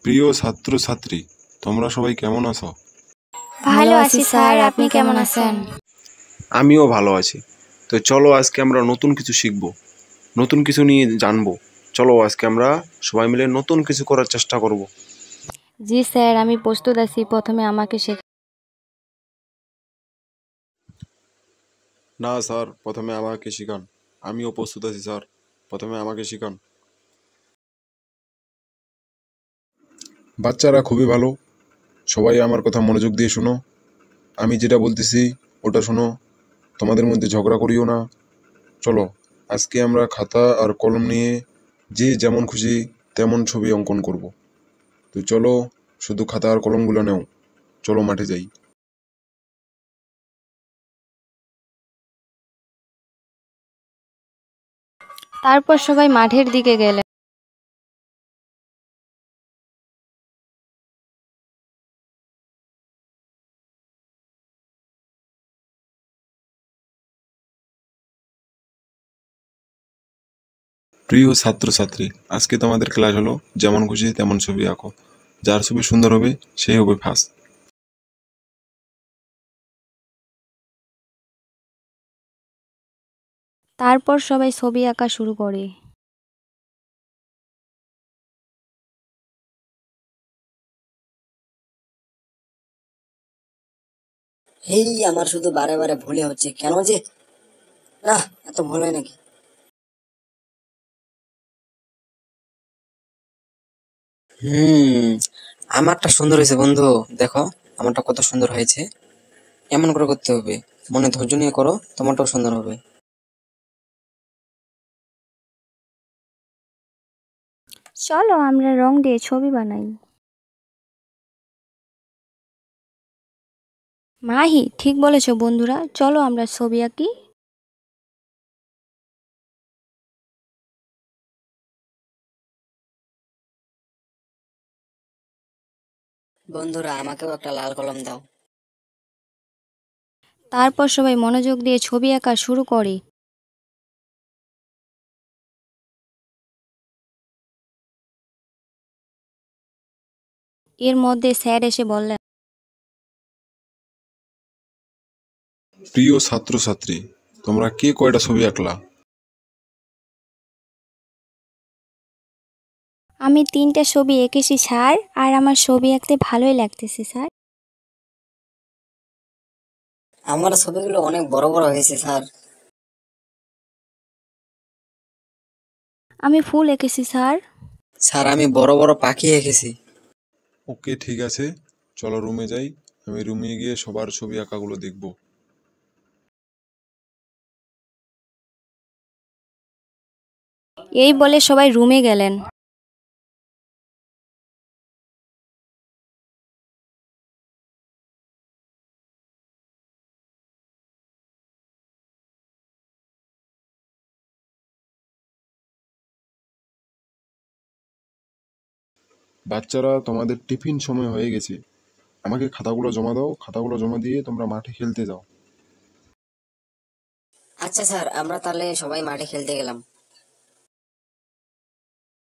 প্রিয় ছাত্রছাত্রী, তোমরা সবাই কেমন আছো? ভালো আছি স্যার, আপনি কেমন আছেন? আমিও ভালো আছি। তো চলো আজকে আমরা নতুন কিছু শিখব, নতুন কিছু নিয়ে জানবো। চলো আজকে আমরা সবাই মিলে নতুন কিছু করার চেষ্টা করব। জি স্যার, আমি প্রস্তুত আছি। প্রথমে আমাকে না স্যার, প্রথমে আমাকে শেখান। আমিও প্রস্তুত আছি স্যার, প্রথমে আমাকে শেখান। বাচ্চারা খুবই ভালো, সবাই আমার কথা মনোযোগ দিয়ে শোনো। আমি যেটা বলতেছি ওটা শোনো, তোমাদের মধ্যে ঝগড়া করিও না। চলো আজকে আমরা খাতা আর কলম নিয়ে যে যেমন খুশি তেমন ছবি অঙ্কন করব। তো চলো, শুধু খাতা আর কলমগুলো নাও, চলো মাঠে যাই। তারপর সবাই মাঠের দিকে গেলেন। প্রিয় ছাত্রছাত্রী, আজকে তোমাদের ক্লাস হলো যেমন খুশি তেমন ছবি আঁকো। যার ছবি সুন্দর হবে সেই হবে ফার্স্ট। তারপর সবাই ছবি আঁকা শুরু করে। আমার শুধু বারে বারে ভুলে হচ্ছে কেন যে, না এত ভুল হয় নাকি? হুম আমারটা সুন্দর হয়েছে বন্ধু, দেখো আমারটা কত সুন্দর হয়েছে। এমন করে করতে হবে, মনে ধৈর্য নিয়ে করো, তোমারটাও সুন্দর হবে। চলো আমরা রং দিয়ে ছবি বানাই। মাহি, ঠিক বলেছো বন্ধুরা, চলো আমরা ছবি আঁকি। বন্ধুরা আমাকেও একটা লাল কলম দাও। তারপর সবাই মনোযোগ দিয়ে ছবি আঁকা শুরু করে। এর মধ্যে স্যার এসে বললেন, প্রিয় ছাত্রছাত্রী, তোমরা কে কয়টা ছবি আঁকলা? আমি 3টা ছবি এঁকেছি স্যার, আর আমার ছবি আঁকতে ভালোই লাগতেছে স্যার। আমার ছবিগুলো অনেক বড় বড় হয়েছে স্যার। আমি ফুল এঁকেছি স্যার। স্যার আমি বড় বড় পাখি এঁকেছি। ওকে ঠিক আছে, চলো রুমে যাই। আমি রুমে গিয়ে সবার ছবি আঁকাগুলো দেখব। এই বলে সবাই রুমে গেলেন। বাচ্চারা, তোমাদের টিফিন সময় হয়ে গেছে। আমাকে খাতাগুলো জমা দাও, খাতাগুলো জমা দিয়ে তোমরা মাঠে খেলতে যাও। আচ্ছা স্যার, আমরা তাহলে সবাই মাঠে খেলতে গেলাম।